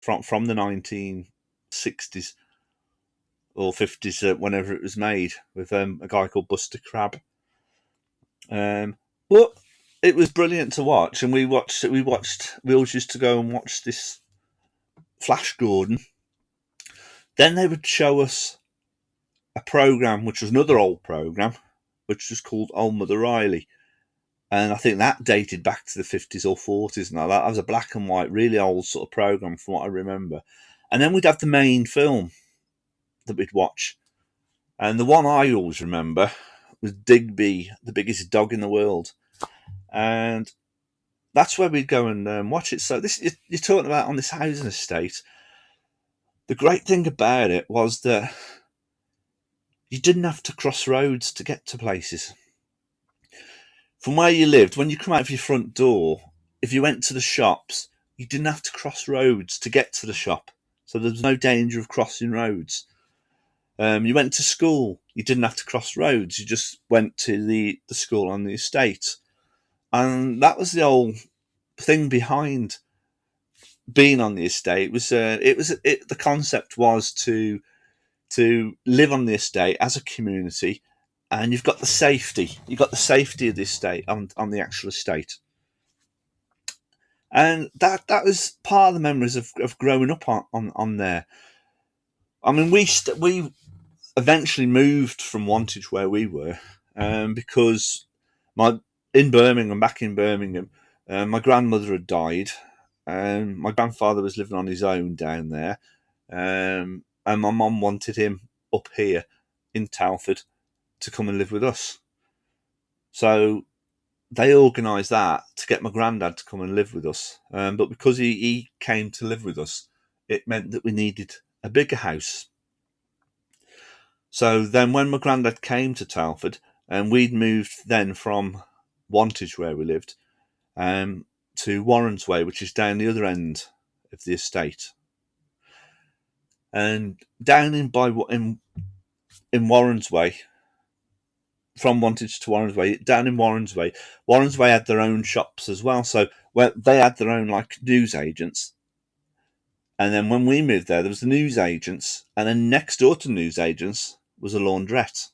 from the 1960s or 50s, whenever it was made, with a guy called Buster Crabbe. But it was brilliant to watch, and we watched it. We always used to go and watch this Flash Gordon. Then they would show us a program, which was another old program, which was called Old Mother Riley, and I think that dated back to the 50s or 40s. Now that was a black and white, really old sort of program from what I remember. And then we'd have the main film that we'd watch, and the one I always remember was Digby, the biggest dog in the world, and that's where we'd go and watch it. So this you're talking about on this housing estate. The great thing about it was that you didn't have to cross roads to get to places. From where you lived, when you come out of your front door, if you went to the shops, you didn't have to cross roads to get to the shop. So there was no danger of crossing roads. You went to school, you didn't have to cross roads. You just went to the school on the estate. And that was the whole thing behind being on the estate. The concept was to live on the estate as a community, and you've got the safety. You've got the safety of the estate on the actual estate. And that was part of the memories of growing up on there. I mean, we eventually moved from Wantage where we were, because back in Birmingham, my grandmother had died, and my grandfather was living on his own down there, and my mum wanted him up here in Telford to come and live with us. So they organised that to get my granddad to come and live with us. But because he came to live with us, it meant that we needed a bigger house. So then when my granddad came to Telford, and we'd moved then from Wantage where we lived, to Warrens Way, which is down the other end of the estate. And down in Warrens Way, from Wantage to Warrens Way, down in Warrens Way had their own shops as well. So they had their own news agents. And then when we moved there was the news agents, and then next door to news agents was a laundrette.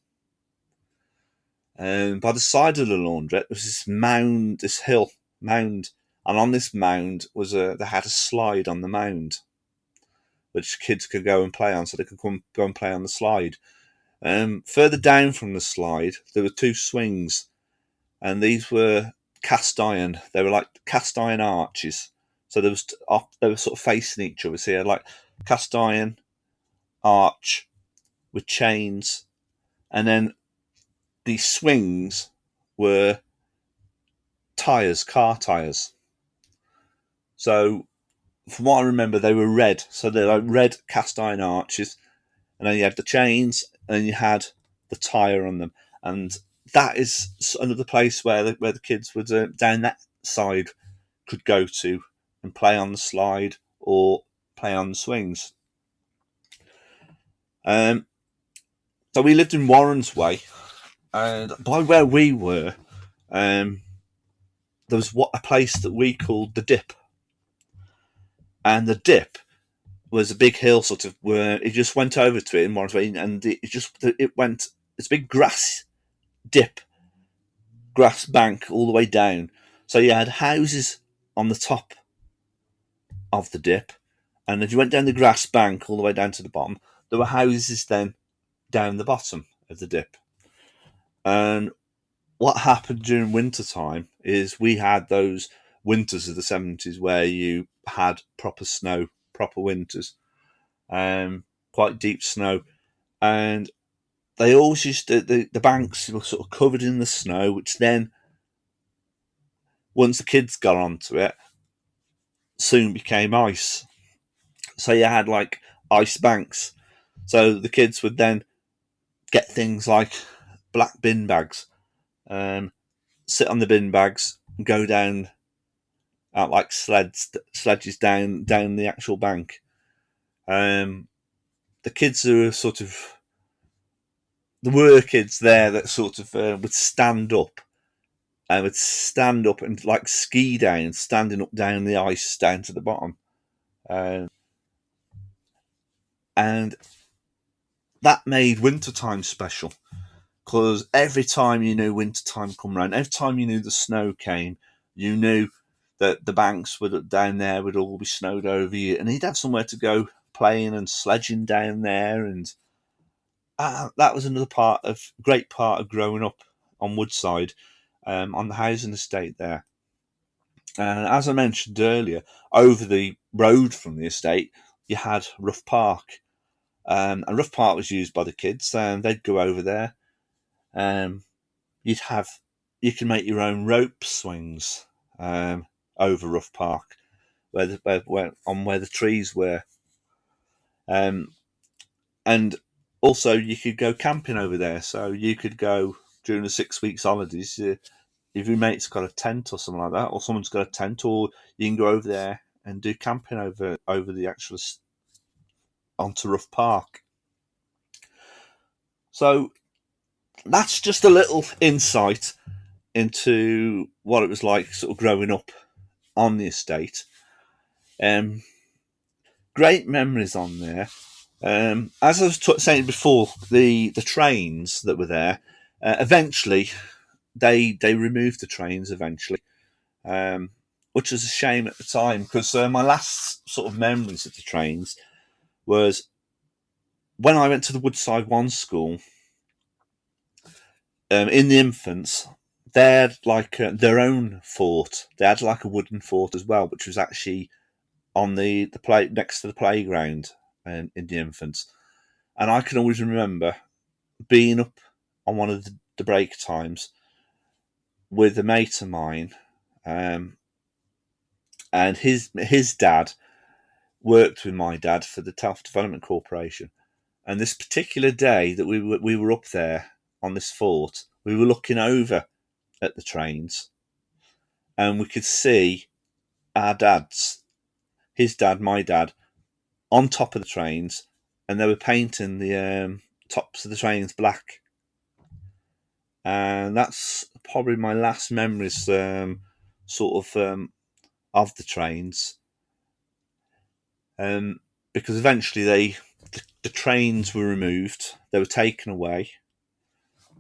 And by the side of the laundrette was this mound, this hill mound, and on this mound they had a slide on the mound, which kids could go and play on, so they could go and play on the slide. Further down from the slide, there were two swings, and these were cast iron. They were like cast iron arches. So they were sort of facing each other. So you had like cast iron arch with chains, and then the swings were car tires. So from what I remember, they were red. So they're like red cast iron arches, and then you had the chains, and you had the tire on them. And that is another place where the kids would down that side could go to and play on the slide or play on the swings. So we lived in Warrens Way, and by where we were, there was a place that we called the Dip, and the Dip was a big hill, sort of, where it just went over to it in Warrens Way, and it's a big grass bank all the way down. So you had houses on the top of the Dip, and if you went down the grass bank all the way down to the bottom, there were houses then down the bottom of the Dip. And what happened during winter time is we had those winters of the 70s where you had proper snow, proper winters, quite deep snow, and they always used to, the banks were sort of covered in the snow, which then, once the kids got onto it, soon became ice. So you had like ice banks. So the kids would then get things like black bin bags, sit on the bin bags, and go down out like sledges down the actual bank. The kids who sort of, there were kids there that sort of would stand up and like ski down, standing up down the ice down to the bottom. And that made wintertime special, because every time you knew wintertime come round, every time you knew the snow came, you knew that the banks would down there would all be snowed over you, and he'd have somewhere to go playing and sledging down there. And that was another great part of growing up on Woodside, on the housing estate there. And as I mentioned earlier, over the road from the estate, you had Rough Park. And Rough Park was used by the kids, and they'd go over there. You'd have You can make your own rope swings over Rough Park, where the trees were, and also you could go camping over there. So you could go during the 6 weeks holidays. If your mate's got a tent or something like that, or someone's got a tent, or you can go over there and do camping over the actual onto Rough Park. So that's just a little insight into what it was like sort of growing up on the estate. Great memories on there. As I was saying before, the trains that were there, eventually they removed the trains eventually, which was a shame at the time, because my last sort of memories of the trains was when I went to the Woodside One school. In the infants, they had like their own fort. They had like a wooden fort as well, which was actually on the play next to the playground in the infants. And I can always remember being up on one of the break times with a mate of mine, and his dad worked with my dad for the Telford Development Corporation. And this particular day that we were up there on this fort, we were looking over at the trains, and we could see his dad, my dad, on top of the trains, and they were painting the tops of the trains black. And that's probably my last memories, of the trains. Because eventually the trains were removed, they were taken away.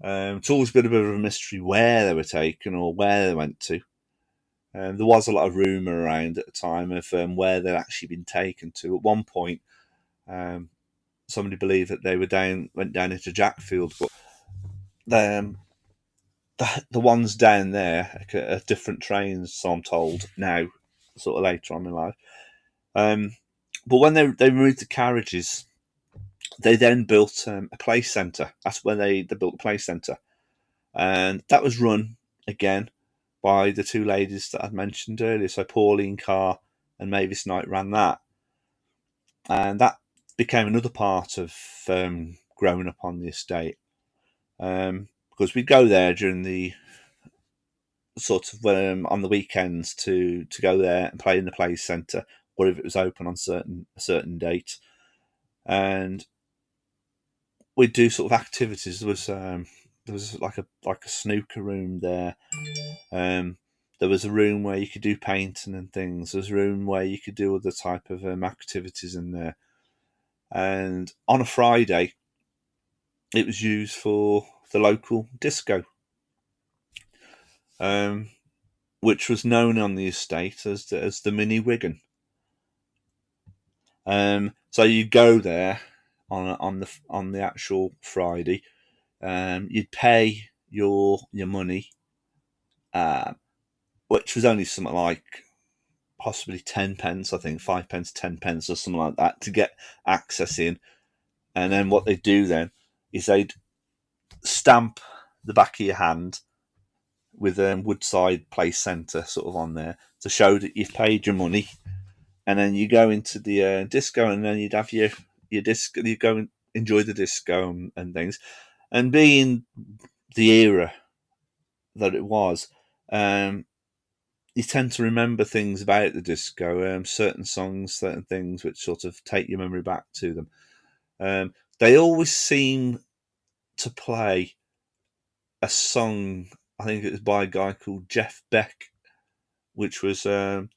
It's always been a bit of a mystery where they were taken or where they went to. There was a lot of rumour around at the time of where they'd actually been taken to. At one point, somebody believed that they went down into Jackfield, but the ones down there are different trains, so I'm told now, sort of later on in life. But when they removed the carriages, they then built a play centre. That's where they built the play centre, and that was run again by the two ladies that I'd mentioned earlier. So Pauline Carr and Mavis Knight ran that, and that became another part of growing up on the estate, because we'd go there during the sort of on the weekends to go there and play in the play centre, or if it was open on a certain date, and we'd do sort of activities. There was like a snooker room there. There was a room where you could do painting and things. There was a room where you could do other type of activities in there. And on a Friday, it was used for the local disco, which was known on the estate as the Mini Wigan. So you'd go there on the actual Friday. You'd pay your money, which was only something like possibly 10p, I think 5p, 10p, or something like that, to get access in. And then what they'd do then is they'd stamp the back of your hand with Woodside Play Centre sort of on there to show that you've paid your money. And then you go into the disco, and then you'd have your disco. You go and enjoy the disco and things. And being the era that it was, you tend to remember things about the disco, certain songs, certain things, which sort of take your memory back to them. They always seem to play a song. I think it was by a guy called Jeff Beck, which was Hi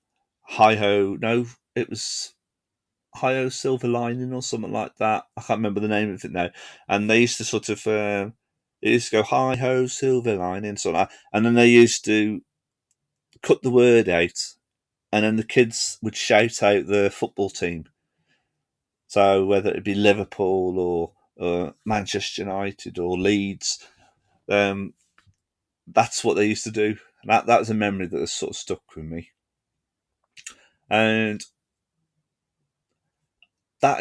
Ho. No, it was Hi-Ho Silver Lining or something like that. I can't remember the name of it now. And they used to sort of, it used to go Hi-Ho Silver Lining, sort of like, and then they used to cut the word out, and then the kids would shout out the football team. So whether it be Liverpool or Manchester United or Leeds, that's what they used to do. That's a memory that has sort of stuck with me. And that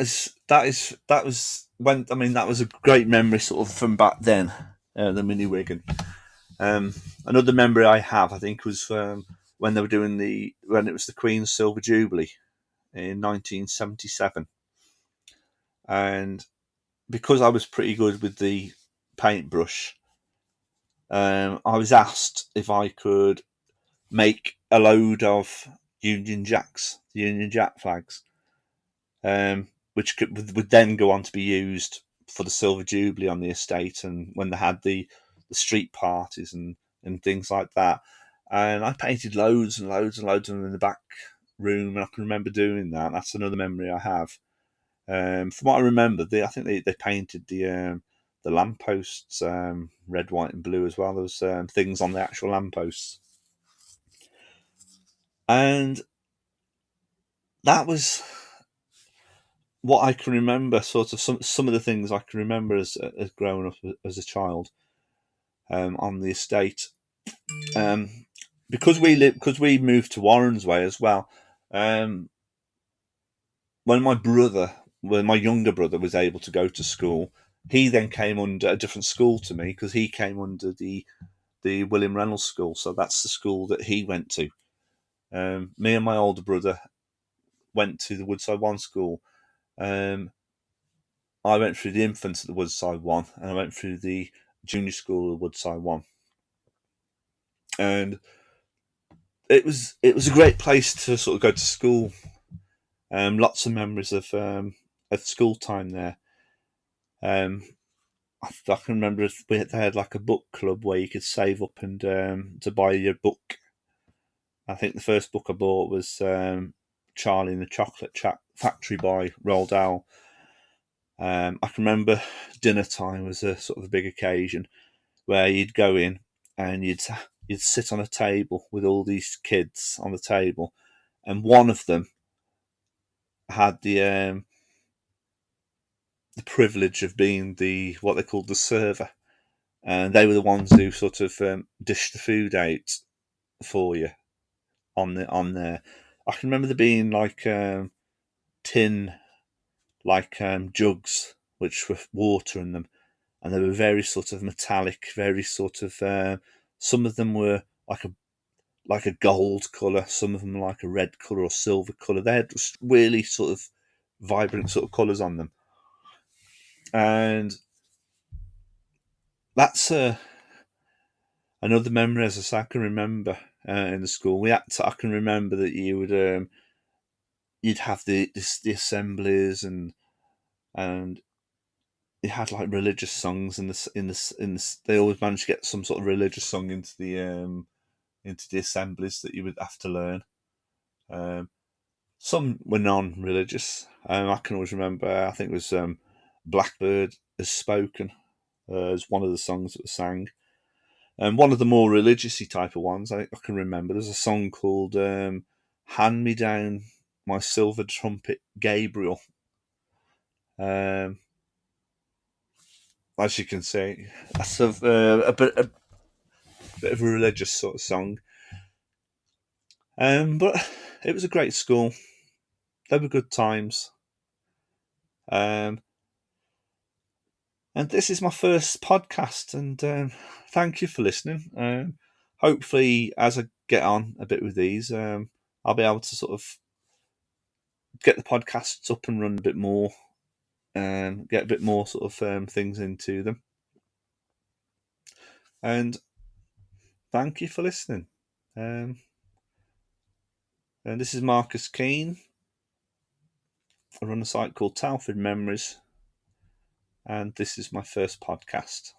was when, I mean, that was a great memory sort of from back then, the Mini Wigan. Another memory I have, I think, was when they were doing when it was the Queen's Silver Jubilee in 1977, and because I was pretty good with the paintbrush, I was asked if I could make a load of Union Jacks, the Union Jack flags, which would then go on to be used for the Silver Jubilee on the estate, and when they had the street parties and things like that. And I painted loads and loads and loads of them in the back room, and I can remember doing that. That's another memory I have. From what I remember, I think they painted the lampposts red, white, and blue as well. There was things on the actual lampposts, and that was what I can remember. Sort of some of the things I can remember as growing up as a child on the estate. Because we moved to Warrens Way as well. When my younger brother was able to go to school, he then came under a different school to me because he came under the William Reynolds School. So that's the school that he went to. Me and my older brother went to the Woodside One school. I went through the infants at the Woodside One, and I went through the junior school at Woodside One. And it was a great place to sort of go to school. Lots of memories of school time there. I can remember they had like a book club where you could save up and to buy your book. I think the first book I bought was Charlie and the Chocolate Factory by Roald Dahl. I can remember dinner time was a sort of a big occasion where you'd go in and you'd sit on a table with all these kids on the table, and one of them had the privilege of being what they called the server, and they were the ones who sort of dished the food out for you on there. I can remember there being like tin, like jugs which were water in them, and they were very sort of metallic, very sort of. Some of them were like a gold colour, some of them like a red colour or silver colour. They had just really sort of vibrant sort of colours on them, and that's another memory, as I say, I can remember in the school. I can remember that you would you'd have the assemblies, and you had like religious songs they always managed to get some sort of religious song into the assemblies that you would have to learn. Some were non-religious. I can always remember. I think it was "Blackbird Has Spoken" as one of the songs that was sang. And one of the more religiousy type of ones I can remember. There's a song called "Hand Me Down My Silver Trumpet, Gabriel." As you can see, that's a bit of a religious sort of song. But it was a great school. They were good times. And this is my first podcast, and thank you for listening. Hopefully, as I get on a bit with these, I'll be able to sort of get the podcasts up and run a bit more, and get a bit more sort of things into them. And thank you for listening. And this is Marcus Keane. I run a site called Talford Memories, and this is my first podcast.